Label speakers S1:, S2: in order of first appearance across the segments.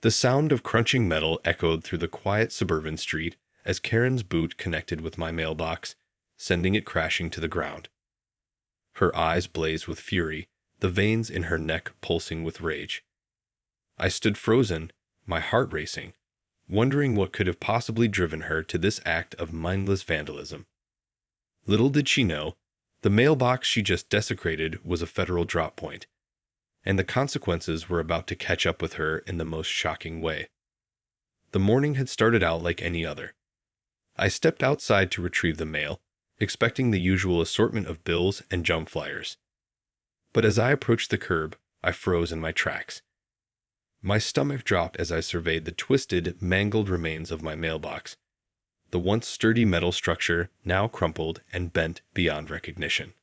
S1: The sound of crunching metal echoed through the quiet suburban street as Karen's boot connected with my mailbox, sending it crashing to the ground. Her eyes blazed with fury, the veins in her neck pulsing with rage. I stood frozen, my heart racing, wondering what could have possibly driven her to this act of mindless vandalism. Little did she know, the mailbox she just desecrated was a federal drop point, and the consequences were about to catch up with her in the most shocking way. The morning had started out like any other. I stepped outside to retrieve the mail, expecting the usual assortment of bills and jump flyers. But as I approached the curb, I froze in my tracks. My stomach dropped as I surveyed the twisted, mangled remains of my mailbox, the once sturdy metal structure now crumpled and bent beyond recognition.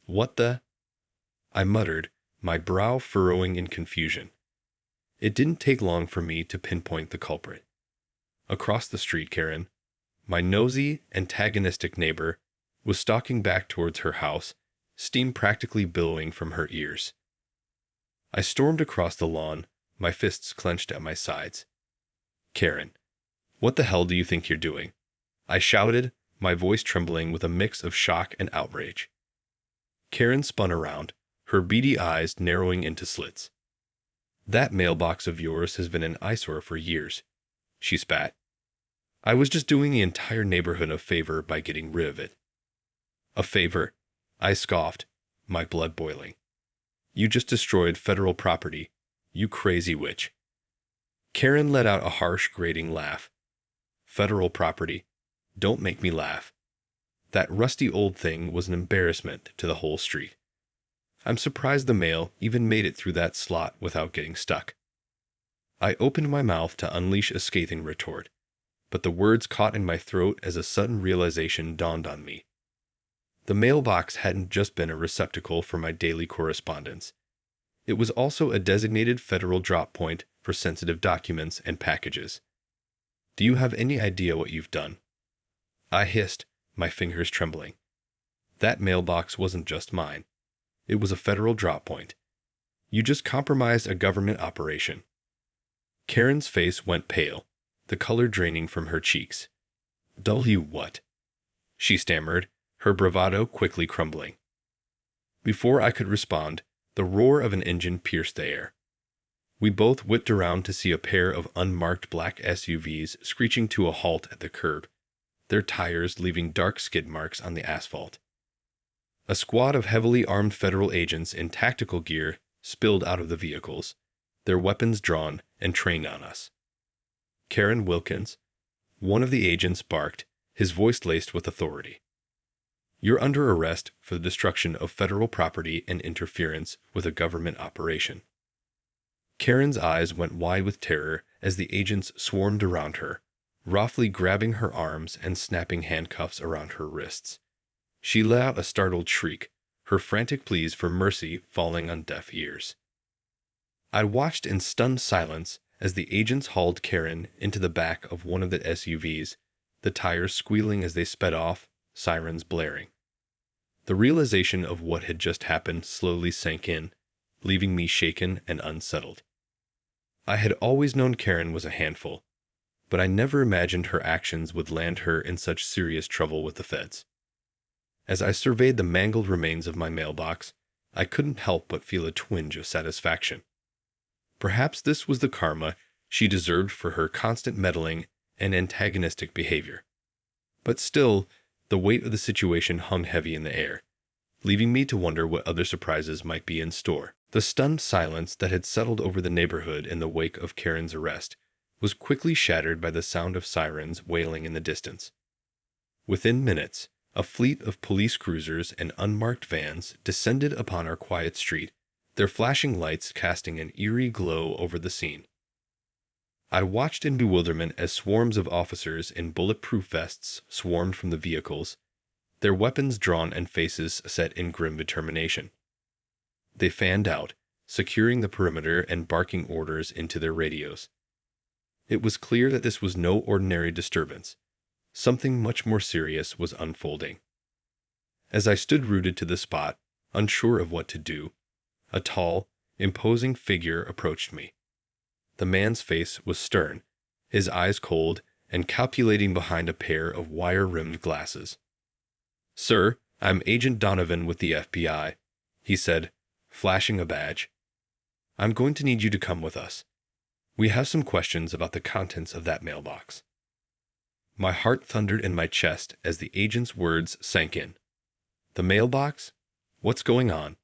S1: "What the?" I muttered, my brow furrowing in confusion. It didn't take long for me to pinpoint the culprit. Across the street, Karen, my nosy, antagonistic neighbor, was stalking back towards her house, steam practically billowing from her ears. I stormed across the lawn, my fists clenched at my sides. "Karen, what the hell do you think you're doing?" I shouted, my voice trembling with a mix of shock and outrage. Karen spun around, her beady eyes narrowing into slits. "That mailbox of yours has been an eyesore for years," she spat. "I was just doing the entire neighborhood a favor by getting rid of it." "A favor?" I scoffed, my blood boiling. "You just destroyed federal property, you crazy witch." Karen let out a harsh, grating laugh. "Federal property? Don't make me laugh. That rusty old thing was an embarrassment to the whole street. I'm surprised the mail even made it through that slot without getting stuck." I opened my mouth to unleash a scathing retort, but the words caught in my throat as a sudden realization dawned on me. The mailbox hadn't just been a receptacle for my daily correspondence. It was also a designated federal drop point for sensitive documents and packages. "Do you have any idea what you've done?" I hissed, my fingers trembling. "That mailbox wasn't just mine. It was a federal drop point. You just compromised a government operation." Karen's face went pale, the color draining from her cheeks. "Dull you what?" she stammered, her bravado quickly crumbling. Before I could respond, the roar of an engine pierced the air. We both whipped around to see a pair of unmarked black SUVs screeching to a halt at the curb, their tires leaving dark skid marks on the asphalt. A squad of heavily armed federal agents in tactical gear spilled out of the vehicles, their weapons drawn and trained on us. "Karen Wilkins," one of the agents barked, his voice laced with authority. "You're under arrest for the destruction of federal property and interference with a government operation." Karen's eyes went wide with terror as the agents swarmed around her, roughly grabbing her arms and snapping handcuffs around her wrists. She let out a startled shriek, her frantic pleas for mercy falling on deaf ears. I watched in stunned silence as the agents hauled Karen into the back of one of the SUVs, the tires squealing as they sped off, sirens blaring. The realization of what had just happened slowly sank in, leaving me shaken and unsettled. I had always known Karen was a handful, but I never imagined her actions would land her in such serious trouble with the feds. As I surveyed the mangled remains of my mailbox, I couldn't help but feel a twinge of satisfaction. Perhaps this was the karma she deserved for her constant meddling and antagonistic behavior. But still, the weight of the situation hung heavy in the air, leaving me to wonder what other surprises might be in store. The stunned silence that had settled over the neighborhood in the wake of Karen's arrest was quickly shattered by the sound of sirens wailing in the distance. Within minutes, a fleet of police cruisers and unmarked vans descended upon our quiet street, their flashing lights casting an eerie glow over the scene. I watched in bewilderment as swarms of officers in bulletproof vests swarmed from the vehicles, their weapons drawn and faces set in grim determination. They fanned out, securing the perimeter and barking orders into their radios. It was clear that this was no ordinary disturbance. Something much more serious was unfolding. As I stood rooted to the spot, unsure of what to do, a tall, imposing figure approached me. The man's face was stern, his eyes cold and calculating behind a pair of wire-rimmed glasses. "Sir, I'm Agent Donovan with the FBI," he said, flashing a badge. "I'm going to need you to come with us. We have some questions about the contents of that mailbox." My heart thundered in my chest as the agent's words sank in. "The mailbox? What's going on?"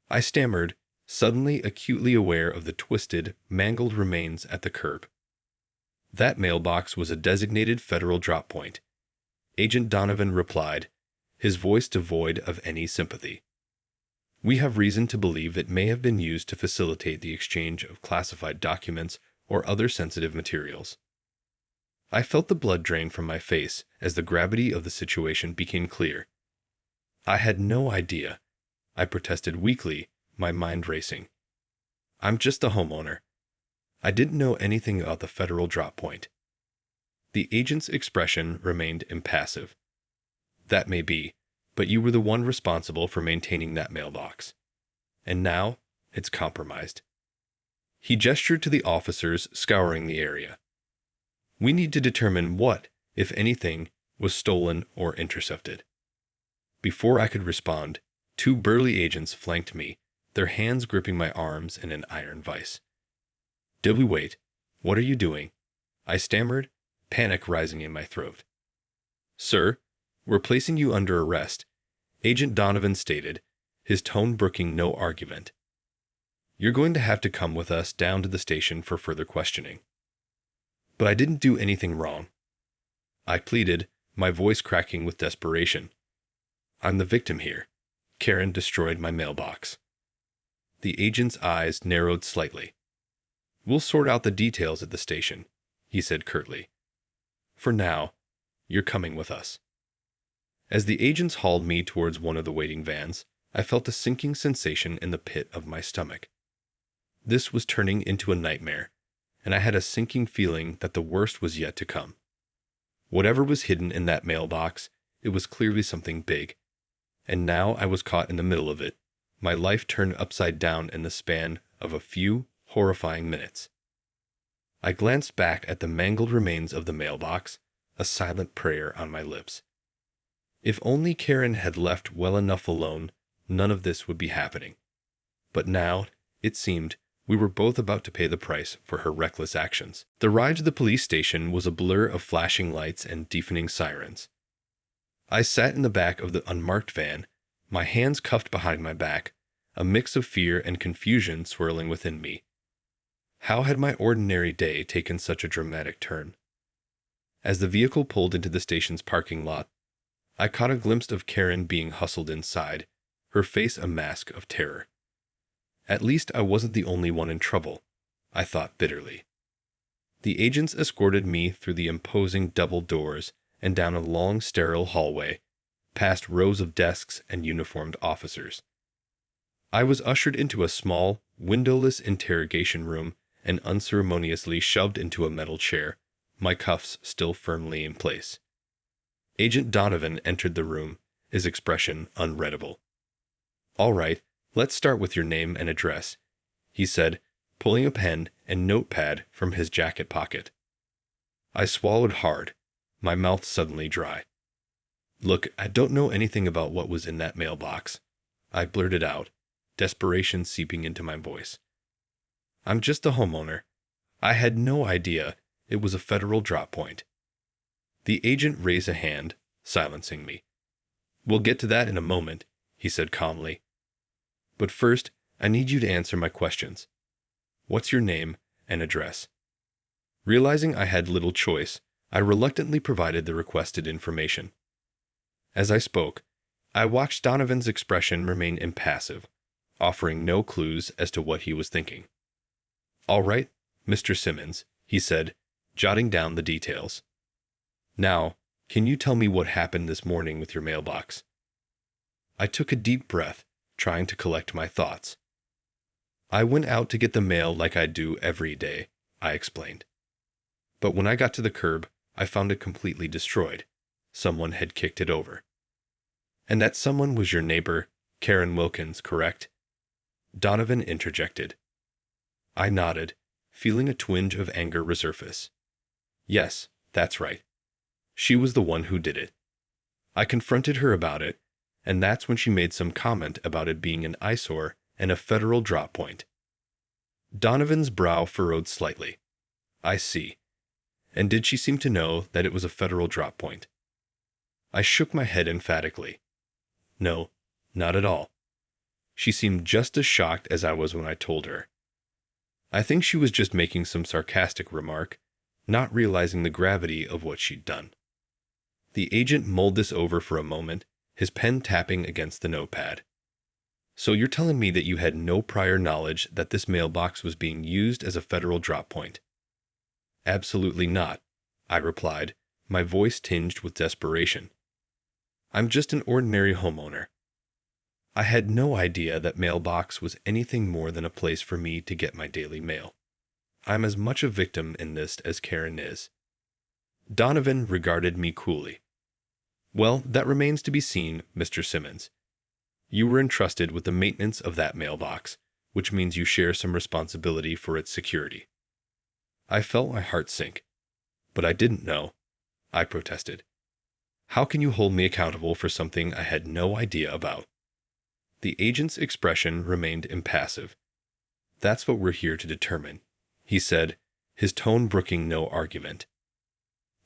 S1: I stammered, suddenly acutely aware of the twisted, mangled remains at the curb. That mailbox was a designated federal drop point. Agent Donovan replied, his voice devoid of any sympathy. "We have reason to believe it may have been used to facilitate the exchange of classified documents or other sensitive materials." I felt the blood drain from my face as the gravity of the situation became clear. "I had no idea," I protested weakly, my mind racing. "I'm just a homeowner. I didn't know anything about the federal drop point." The agent's expression remained impassive. "That may be, but you were the one responsible for maintaining that mailbox. And now, it's compromised." He gestured to the officers scouring the area. "We need to determine what, if anything, was stolen or intercepted." Before I could respond, 2 burly agents flanked me, their hands gripping my arms in an iron vise. "Did we wait? What are you doing?" I stammered, panic rising in my throat. "Sir, we're placing you under arrest," Agent Donovan stated, his tone brooking no argument. "You're going to have to come with us down to the station for further questioning." "But I didn't do anything wrong," I pleaded, my voice cracking with desperation. "I'm the victim here. Karen destroyed my mailbox." The agent's eyes narrowed slightly. "We'll sort out the details at the station," he said curtly. "For now, you're coming with us." As the agents hauled me towards one of the waiting vans, I felt a sinking sensation in the pit of my stomach. This was turning into a nightmare, and I had a sinking feeling that the worst was yet to come. Whatever was hidden in that mailbox, it was clearly something big. And now I was caught in the middle of it, my life turned upside down in the span of a few horrifying minutes. I glanced back at the mangled remains of the mailbox, a silent prayer on my lips. If only Karen had left well enough alone, none of this would be happening. But now, it seemed, we were both about to pay the price for her reckless actions. The ride to the police station was a blur of flashing lights and deafening sirens. I sat in the back of the unmarked van, my hands cuffed behind my back, a mix of fear and confusion swirling within me. How had my ordinary day taken such a dramatic turn? As the vehicle pulled into the station's parking lot, I caught a glimpse of Karen being hustled inside, her face a mask of terror. At least I wasn't the only one in trouble, I thought bitterly. The agents escorted me through the imposing double doors and down a long, sterile hallway, past rows of desks and uniformed officers. I was ushered into a small, windowless interrogation room and unceremoniously shoved into a metal chair, my cuffs still firmly in place. Agent Donovan entered the room, his expression unreadable. "All right, let's start with your name and address," he said, pulling a pen and notepad from his jacket pocket. I swallowed hard, my mouth suddenly dry. "Look, I don't know anything about what was in that mailbox," I blurted out, desperation seeping into my voice. "I'm just a homeowner. I had no idea it was a federal drop point." The agent raised a hand, silencing me. "We'll get to that in a moment," he said calmly. "But first, I need you to answer my questions. What's your name and address?" Realizing I had little choice, I reluctantly provided the requested information. As I spoke, I watched Donovan's expression remain impassive, offering no clues as to what he was thinking. "All right, Mr. Simmons," he said, jotting down the details. "Now, can you tell me what happened this morning with your mailbox?" I took a deep breath, trying to collect my thoughts. "I went out to get the mail like I do every day," I explained. "But when I got to the curb, I found it completely destroyed. Someone had kicked it over." "And that someone was your neighbor, Karen Wilkins, correct?" Donovan interjected. I nodded, feeling a twinge of anger resurface. Yes, that's right. She was the one who did it. I confronted her about it, and that's when she made some comment about it being an eyesore and a federal drop point. Donovan's brow furrowed slightly. I see. And did she seem to know that it was a federal drop point? I shook my head emphatically. No, not at all. She seemed just as shocked as I was when I told her. I think she was just making some sarcastic remark, not realizing the gravity of what she'd done. The agent mulled this over for a moment, his pen tapping against the notepad. So you're telling me that you had no prior knowledge that this mailbox was being used as a federal drop point? Absolutely not, I replied, my voice tinged with desperation. I'm just an ordinary homeowner. I had no idea that mailbox was anything more than a place for me to get my daily mail. I'm as much a victim in this as Karen is. Donovan regarded me coolly. Well, that remains to be seen, Mr. Simmons. You were entrusted with the maintenance of that mailbox, which means you share some responsibility for its security. I felt my heart sink. But I didn't know, I protested. How can you hold me accountable for something I had no idea about? The agent's expression remained impassive. That's what we're here to determine, he said, his tone brooking no argument.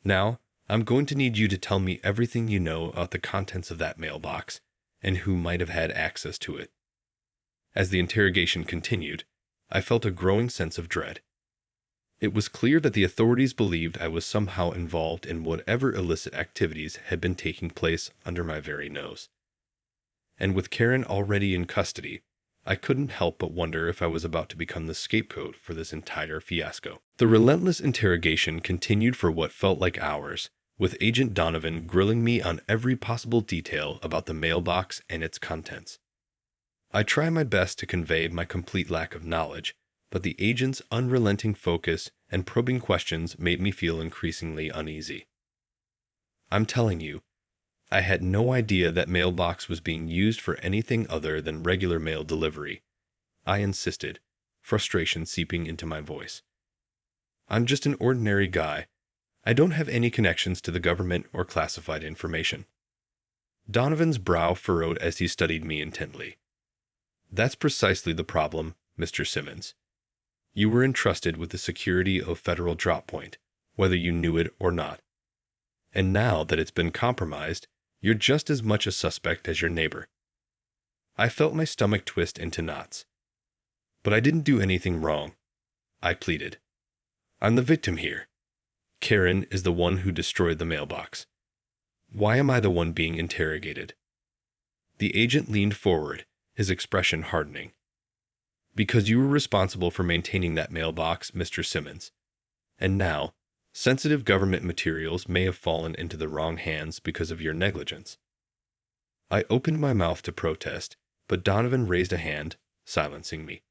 S1: Now, I'm going to need you to tell me everything you know about the contents of that mailbox and who might have had access to it. As the interrogation continued, I felt a growing sense of dread. It was clear that the authorities believed I was somehow involved in whatever illicit activities had been taking place under my very nose. And with Karen already in custody, I couldn't help but wonder if I was about to become the scapegoat for this entire fiasco. The relentless interrogation continued for what felt like hours, with Agent Donovan grilling me on every possible detail about the mailbox and its contents. I tried my best to convey my complete lack of knowledge, but the agent's unrelenting focus and probing questions made me feel increasingly uneasy. I'm telling you, I had no idea that mailbox was being used for anything other than regular mail delivery, I insisted, frustration seeping into my voice. I'm just an ordinary guy. I don't have any connections to the government or classified information. Donovan's brow furrowed as he studied me intently. That's precisely the problem, Mr. Simmons. You were entrusted with the security of Federal Drop Point, whether you knew it or not. And now that it's been compromised, you're just as much a suspect as your neighbor. I felt my stomach twist into knots. But I didn't do anything wrong, I pleaded. I'm the victim here. Karen is the one who destroyed the mailbox. Why am I the one being interrogated? The agent leaned forward, his expression hardening. Because you were responsible for maintaining that mailbox, Mr. Simmons. And now, sensitive government materials may have fallen into the wrong hands because of your negligence. I opened my mouth to protest, but Donovan raised a hand, silencing me.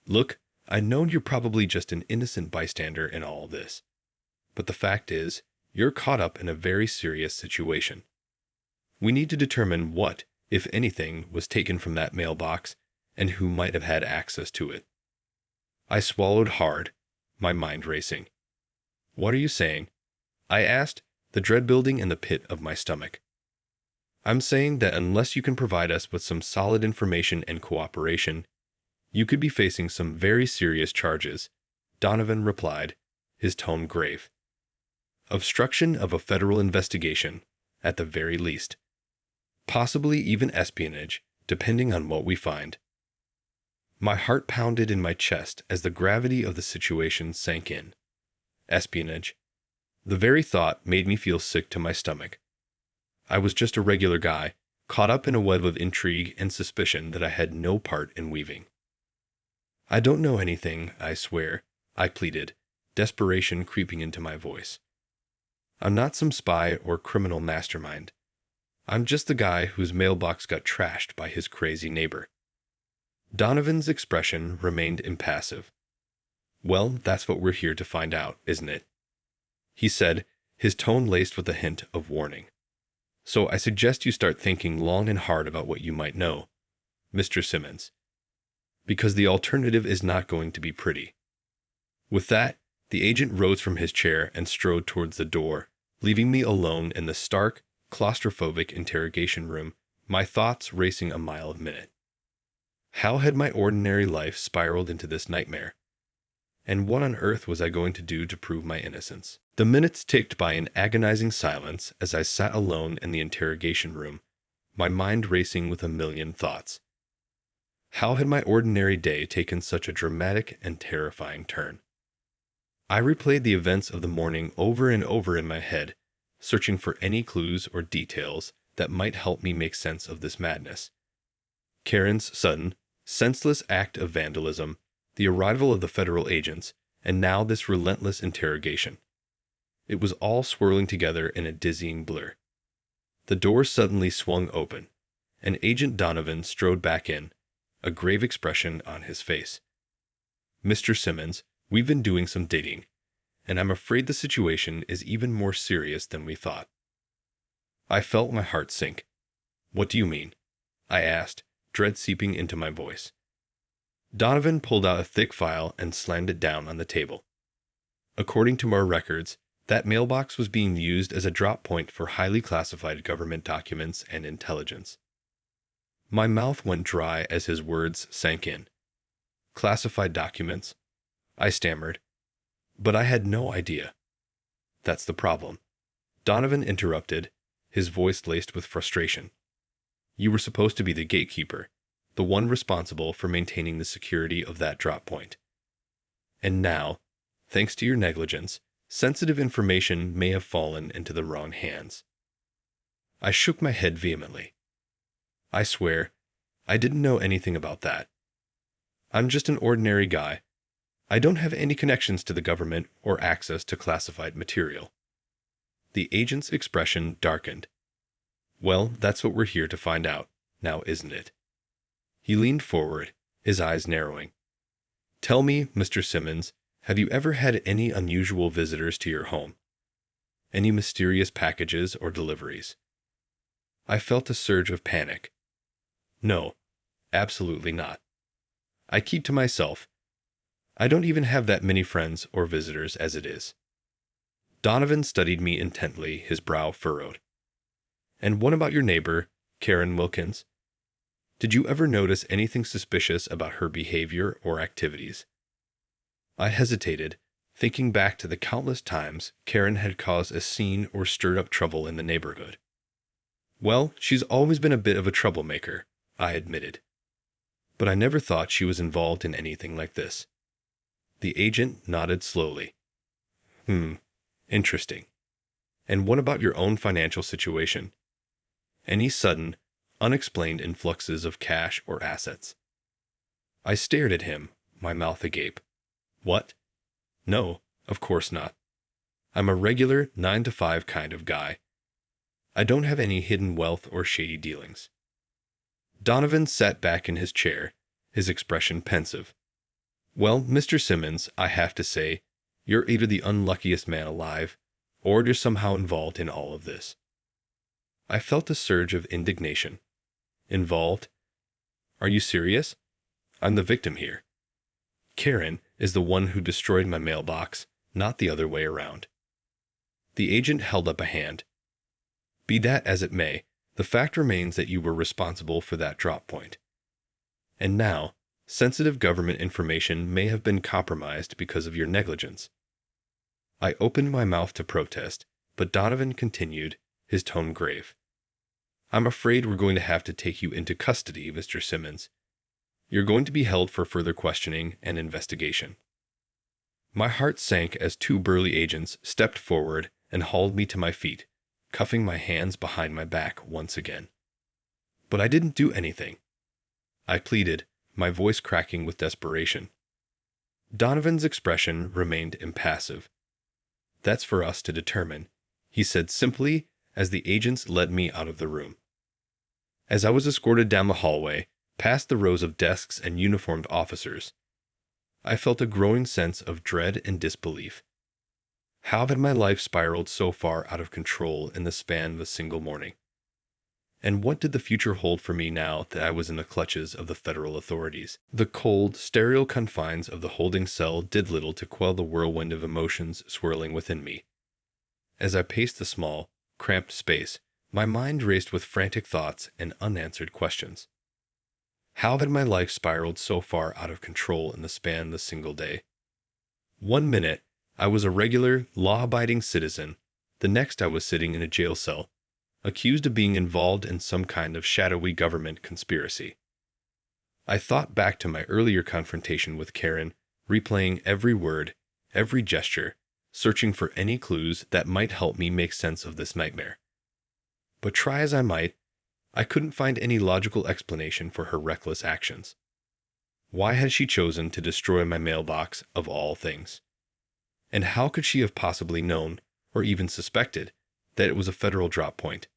S1: Look, I know you're probably just an innocent bystander in all this. But the fact is, you're caught up in a very serious situation. We need to determine what, if anything, was taken from that mailbox and who might have had access to it. I swallowed hard, my mind racing. What are you saying? I asked, the dread building in the pit of my stomach. I'm saying that unless you can provide us with some solid information and cooperation, you could be facing some very serious charges, Donovan replied, his tone grave. Obstruction of a federal investigation, at the very least. Possibly even espionage, depending on what we find. My heart pounded in my chest as the gravity of the situation sank in. Espionage. The very thought made me feel sick to my stomach. I was just a regular guy, caught up in a web of intrigue and suspicion that I had no part in weaving. I don't know anything, I swear, I pleaded, desperation creeping into my voice. I'm not some spy or criminal mastermind. I'm just the guy whose mailbox got trashed by his crazy neighbor. Donovan's expression remained impassive. Well, that's what we're here to find out, isn't it? He said, his tone laced with a hint of warning. So I suggest you start thinking long and hard about what you might know, Mr. Simmons. Because the alternative is not going to be pretty. With that, the agent rose from his chair and strode towards the door, leaving me alone in the stark, claustrophobic interrogation room, my thoughts racing a mile a minute. How had my ordinary life spiraled into this nightmare? And what on earth was I going to do to prove my innocence? The minutes ticked by in agonizing silence as I sat alone in the interrogation room, my mind racing with a million thoughts. How had my ordinary day taken such a dramatic and terrifying turn? I replayed the events of the morning over and over in my head, searching for any clues or details that might help me make sense of this madness. Karen's sudden, senseless act of vandalism, the arrival of the federal agents, and now this relentless interrogation. It was all swirling together in a dizzying blur. The door suddenly swung open, and Agent Donovan strode back in, a grave expression on his face. "Mr. Simmons, we've been doing some digging, and I'm afraid the situation is even more serious than we thought." I felt my heart sink. "What do you mean?" I asked, dread seeping into my voice. Donovan pulled out a thick file and slammed it down on the table. According to our records, that mailbox was being used as a drop point for highly classified government documents and intelligence. My mouth went dry as his words sank in. "Classified documents," I stammered. "But I had no idea." "That's the problem," Donovan interrupted, his voice laced with frustration. "You were supposed to be the gatekeeper, the one responsible for maintaining the security of that drop point. And now, thanks to your negligence, sensitive information may have fallen into the wrong hands." I shook my head vehemently. "I swear, I didn't know anything about that. I'm just an ordinary guy. I don't have any connections to the government or access to classified material." The agent's expression darkened. "Well, that's what we're here to find out, now isn't it?" He leaned forward, his eyes narrowing. "Tell me, Mr. Simmons, have you ever had any unusual visitors to your home? Any mysterious packages or deliveries?" I felt a surge of panic. "No, absolutely not. I keep to myself. I don't even have that many friends or visitors as it is." Donovan studied me intently, his brow furrowed. "And what about your neighbor, Karen Wilkins? Did you ever notice anything suspicious about her behavior or activities?" I hesitated, thinking back to the countless times Karen had caused a scene or stirred up trouble in the neighborhood. "Well, she's always been a bit of a troublemaker," I admitted. "But I never thought she was involved in anything like this." The agent nodded slowly. Interesting. And what about your own financial situation? Any sudden, unexplained influxes of cash or assets?" I stared at him, my mouth agape. "What? No, of course not. I'm a regular 9-to-5 kind of guy. I don't have any hidden wealth or shady dealings." Donovan sat back in his chair, his expression pensive. "Well, Mr. Simmons, I have to say, you're either the unluckiest man alive, or you're somehow involved in all of this." I felt a surge of indignation. "Involved? Are you serious? I'm the victim here. Karen is the one who destroyed my mailbox, not the other way around." The agent held up a hand. "Be that as it may, the fact remains that you were responsible for that drop point. And now, sensitive government information may have been compromised because of your negligence." I opened my mouth to protest, but Donovan continued, his tone grave. "I'm afraid we're going to have to take you into custody, Mr. Simmons. You're going to be held for further questioning and investigation." My heart sank as two burly agents stepped forward and hauled me to my feet, cuffing my hands behind my back once again. "But I didn't do anything," I pleaded, my voice cracking with desperation. Donovan's expression remained impassive. "That's for us to determine," he said simply as the agents led me out of the room. As I was escorted down the hallway, past the rows of desks and uniformed officers, I felt a growing sense of dread and disbelief. How had my life spiraled so far out of control in the span of a single morning? And what did the future hold for me now that I was in the clutches of the federal authorities? The cold, sterile confines of the holding cell did little to quell the whirlwind of emotions swirling within me. As I paced the small, cramped space, my mind raced with frantic thoughts and unanswered questions. How had my life spiraled so far out of control in the span of a single day? 1 minute, I was a regular, law-abiding citizen. The next I was sitting in a jail cell, accused of being involved in some kind of shadowy government conspiracy. I thought back to my earlier confrontation with Karen, replaying every word, every gesture, searching for any clues that might help me make sense of this nightmare. But try as I might, I couldn't find any logical explanation for her reckless actions. Why had she chosen to destroy my mailbox of all things? And how could she have possibly known, or even suspected, that it was a federal drop point?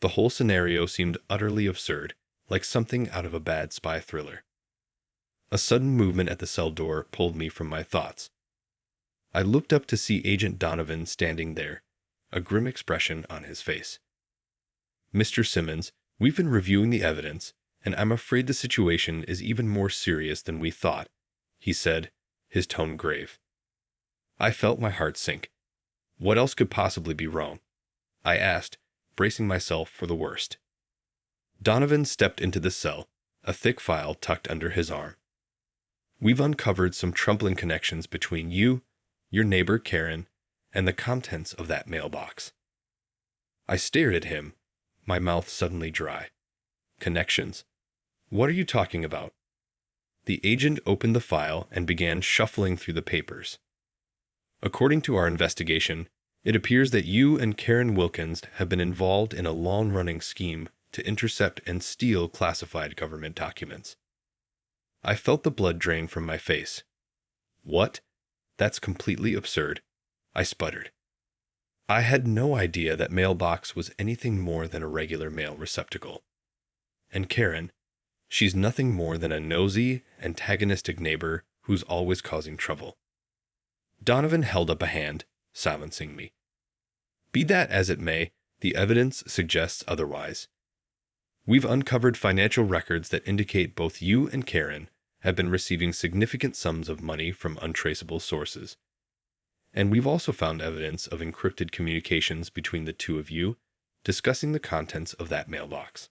S1: The whole scenario seemed utterly absurd, like something out of a bad spy thriller. A sudden movement at the cell door pulled me from my thoughts. I looked up to see Agent Donovan standing there, a grim expression on his face. "Mr. Simmons, we've been reviewing the evidence, and I'm afraid the situation is even more serious than we thought," he said, his tone grave. I felt my heart sink. What else could possibly be wrong? I asked, bracing myself for the worst. Donovan stepped into the cell, a thick file tucked under his arm. "We've uncovered some troubling connections between you, your neighbor Karen, and the contents of that mailbox." I stared at him, my mouth suddenly dry. Connections? What are you talking about? The agent opened the file and began shuffling through the papers. "According to our investigation, it appears that you and Karen Wilkins have been involved in a long-running scheme to intercept and steal classified government documents." I felt the blood drain from my face. "What? That's completely absurd," I sputtered. I had no idea that mailbox was anything more than a regular mail receptacle. And Karen, she's nothing more than a nosy, antagonistic neighbor who's always causing trouble. Donovan held up a hand, silencing me. "Be that as it may, the evidence suggests otherwise. We've uncovered financial records that indicate both you and Karen have been receiving significant sums of money from untraceable sources. And we've also found evidence of encrypted communications between the two of you discussing the contents of that mailbox."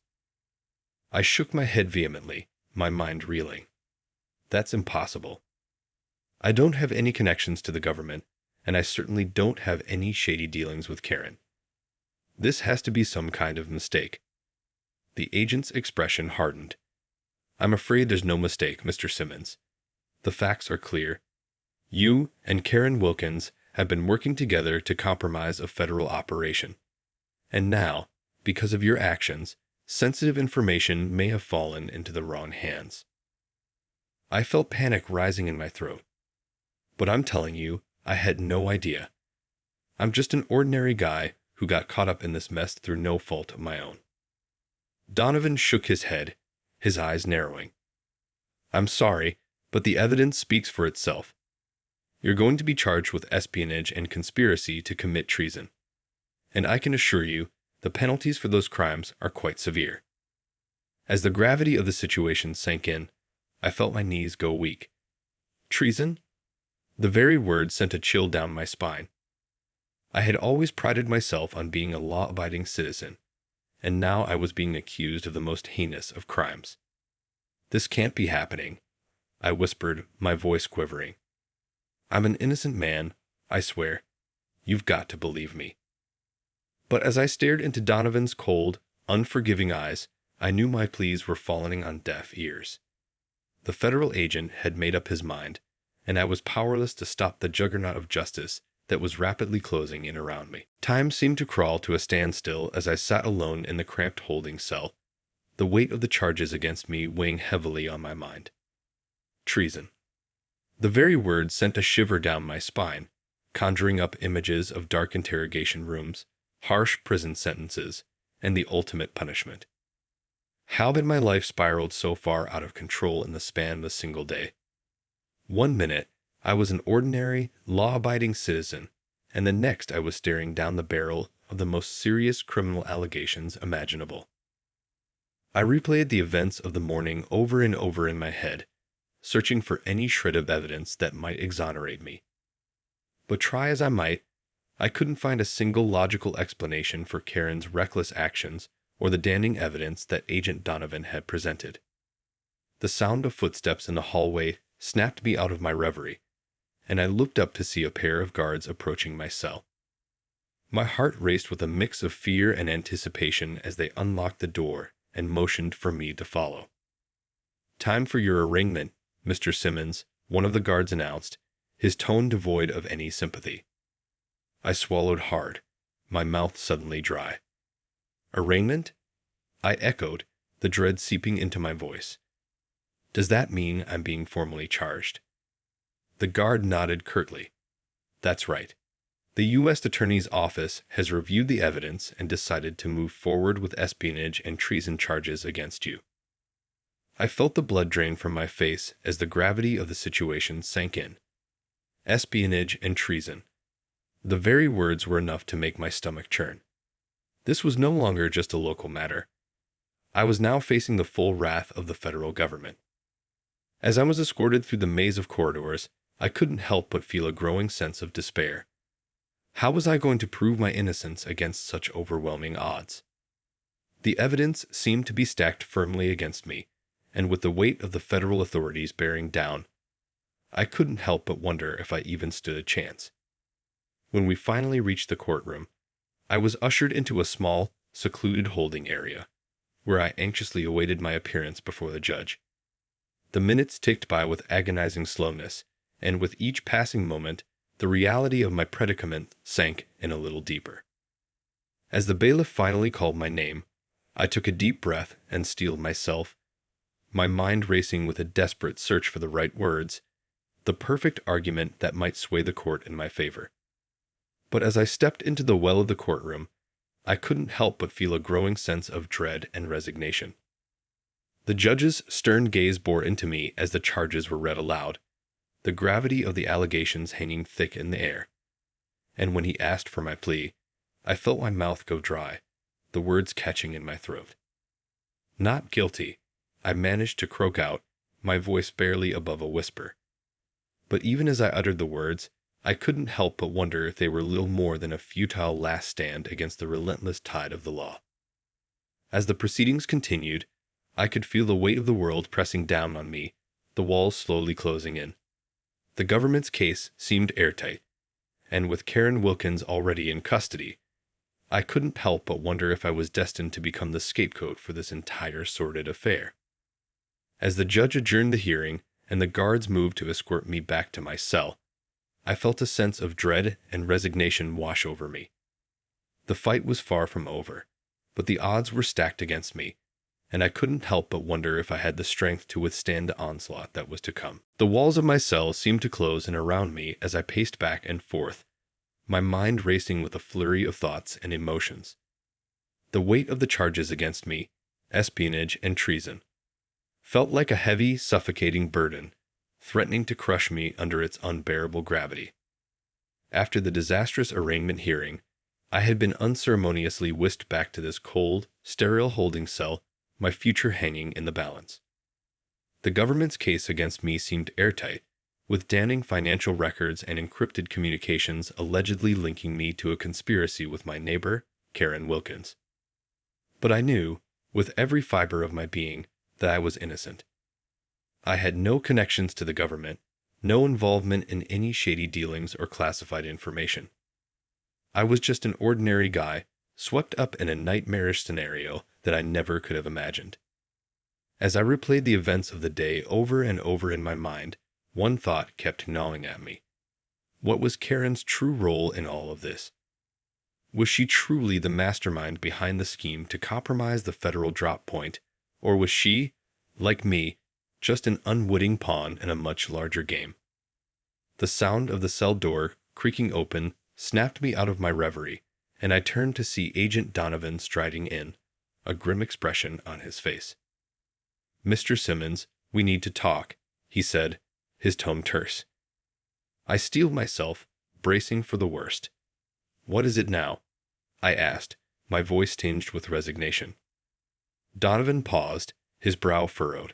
S1: I shook my head vehemently, my mind reeling. That's impossible. I don't have any connections to the government, and I certainly don't have any shady dealings with Karen. This has to be some kind of mistake. The agent's expression hardened. "I'm afraid there's no mistake, Mr. Simmons. The facts are clear. You and Karen Wilkins have been working together to compromise a federal operation. And now, because of your actions, sensitive information may have fallen into the wrong hands." I felt panic rising in my throat. But I'm telling you, I had no idea. I'm just an ordinary guy who got caught up in this mess through no fault of my own. Donovan shook his head, his eyes narrowing. "I'm sorry, but the evidence speaks for itself. You're going to be charged with espionage and conspiracy to commit treason. And I can assure you, the penalties for those crimes are quite severe." As the gravity of the situation sank in, I felt my knees go weak. Treason? The very word sent a chill down my spine. I had always prided myself on being a law-abiding citizen, and now I was being accused of the most heinous of crimes. "This can't be happening," I whispered, my voice quivering. "I'm an innocent man, I swear. You've got to believe me." But as I stared into Donovan's cold, unforgiving eyes, I knew my pleas were falling on deaf ears. The federal agent had made up his mind, and I was powerless to stop the juggernaut of justice that was rapidly closing in around me. Time seemed to crawl to a standstill as I sat alone in the cramped holding cell, the weight of the charges against me weighing heavily on my mind. Treason. The very word sent a shiver down my spine, conjuring up images of dark interrogation rooms, harsh prison sentences, and the ultimate punishment. How had my life spiraled so far out of control in the span of a single day? 1 minute, I was an ordinary, law-abiding citizen, and the next I was staring down the barrel of the most serious criminal allegations imaginable. I replayed the events of the morning over and over in my head, searching for any shred of evidence that might exonerate me. But try as I might, I couldn't find a single logical explanation for Karen's reckless actions or the damning evidence that Agent Donovan had presented. The sound of footsteps in the hallway snapped me out of my reverie, and I looked up to see a pair of guards approaching my cell. My heart raced with a mix of fear and anticipation as they unlocked the door and motioned for me to follow. "Time for your arraignment, Mr. Simmons," one of the guards announced, his tone devoid of any sympathy. I swallowed hard, my mouth suddenly dry. "Arraignment?" I echoed, the dread seeping into my voice. "Does that mean I'm being formally charged?" The guard nodded curtly. "That's right. The U.S. Attorney's Office has reviewed the evidence and decided to move forward with espionage and treason charges against you." I felt the blood drain from my face as the gravity of the situation sank in. Espionage and treason. The very words were enough to make my stomach churn. This was no longer just a local matter. I was now facing the full wrath of the federal government. As I was escorted through the maze of corridors, I couldn't help but feel a growing sense of despair. How was I going to prove my innocence against such overwhelming odds? The evidence seemed to be stacked firmly against me, and with the weight of the federal authorities bearing down, I couldn't help but wonder if I even stood a chance. When we finally reached the courtroom, I was ushered into a small, secluded holding area, where I anxiously awaited my appearance before the judge. The minutes ticked by with agonizing slowness, and with each passing moment, the reality of my predicament sank in a little deeper. As the bailiff finally called my name, I took a deep breath and steeled myself, my mind racing with a desperate search for the right words, the perfect argument that might sway the court in my favor. But as I stepped into the well of the courtroom, I couldn't help but feel a growing sense of dread and resignation. The judge's stern gaze bore into me as the charges were read aloud, the gravity of the allegations hanging thick in the air. And when he asked for my plea, I felt my mouth go dry, the words catching in my throat. "Not guilty," I managed to croak out, my voice barely above a whisper. But even as I uttered the words, I couldn't help but wonder if they were little more than a futile last stand against the relentless tide of the law. As the proceedings continued, I could feel the weight of the world pressing down on me, the walls slowly closing in. The government's case seemed airtight, and with Karen Wilkins already in custody, I couldn't help but wonder if I was destined to become the scapegoat for this entire sordid affair. As the judge adjourned the hearing and the guards moved to escort me back to my cell, I felt a sense of dread and resignation wash over me. The fight was far from over, but the odds were stacked against me, and I couldn't help but wonder if I had the strength to withstand the onslaught that was to come. The walls of my cell seemed to close in around me as I paced back and forth, my mind racing with a flurry of thoughts and emotions. The weight of the charges against me, espionage and treason, felt like a heavy, suffocating burden, threatening to crush me under its unbearable gravity. After the disastrous arraignment hearing, I had been unceremoniously whisked back to this cold, sterile holding cell, my future hanging in the balance. The government's case against me seemed airtight, with damning financial records and encrypted communications allegedly linking me to a conspiracy with my neighbor, Karen Wilkins. But I knew, with every fiber of my being, that I was innocent. I had no connections to the government, no involvement in any shady dealings or classified information. I was just an ordinary guy, swept up in a nightmarish scenario that I never could have imagined. As I replayed the events of the day over and over in my mind, one thought kept gnawing at me. What was Karen's true role in all of this? Was she truly the mastermind behind the scheme to compromise the federal drop point, or was she, like me, just an unwitting pawn in a much larger game? The sound of the cell door creaking open snapped me out of my reverie, and I turned to see Agent Donovan striding in, a grim expression on his face. "Mr. Simmons, we need to talk," he said, his tone terse. I steeled myself, bracing for the worst. "What is it now?" I asked, my voice tinged with resignation. Donovan paused, his brow furrowed.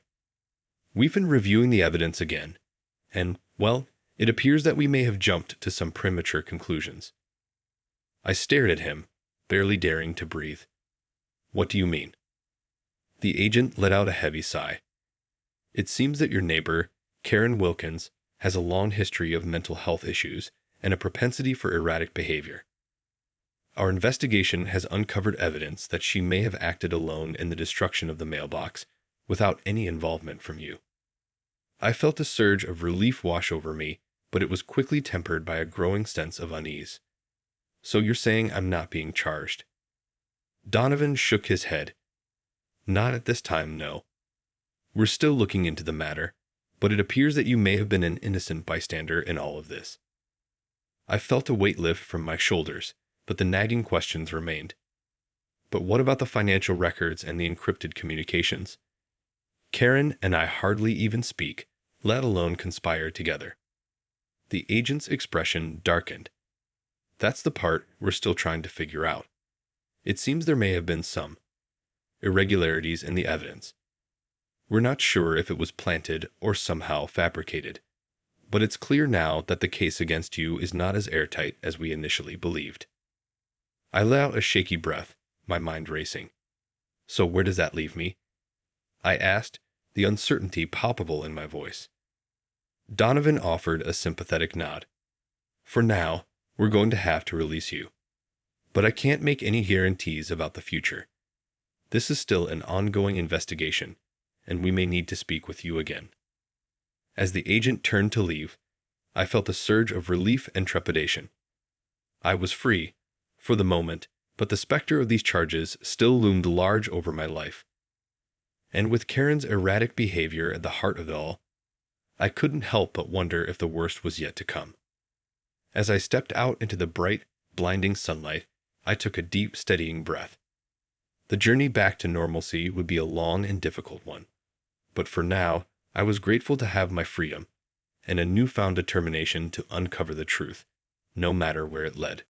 S1: We've been reviewing the evidence again, and, well, it appears that we may have jumped to some premature conclusions. I stared at him, barely daring to breathe. What do you mean? The agent let out a heavy sigh. It seems that your neighbor, Karen Wilkins, has a long history of mental health issues and a propensity for erratic behavior. Our investigation has uncovered evidence that she may have acted alone in the destruction of the mailbox without any involvement from you. I felt a surge of relief wash over me, but it was quickly tempered by a growing sense of unease. So you're saying I'm not being charged? Donovan shook his head. Not at this time, no. We're still looking into the matter, but it appears that you may have been an innocent bystander in all of this. I felt a weight lift from my shoulders, but the nagging questions remained. But what about the financial records and the encrypted communications? Karen and I hardly even speak, let alone conspire together. The agent's expression darkened. That's the part we're still trying to figure out. It seems there may have been some irregularities in the evidence. We're not sure if it was planted or somehow fabricated, but it's clear now that the case against you is not as airtight as we initially believed. I let out a shaky breath, my mind racing. So where does that leave me? I asked, the uncertainty palpable in my voice. Donovan offered a sympathetic nod. For now, we're going to have to release you. But I can't make any guarantees about the future. This is still an ongoing investigation, and we may need to speak with you again. As the agent turned to leave, I felt a surge of relief and trepidation. I was free, for the moment, but the specter of these charges still loomed large over my life. And with Karen's erratic behavior at the heart of it all, I couldn't help but wonder if the worst was yet to come. As I stepped out into the bright, blinding sunlight, I took a deep, steadying breath. The journey back to normalcy would be a long and difficult one, but for now, I was grateful to have my freedom and a newfound determination to uncover the truth, no matter where it led.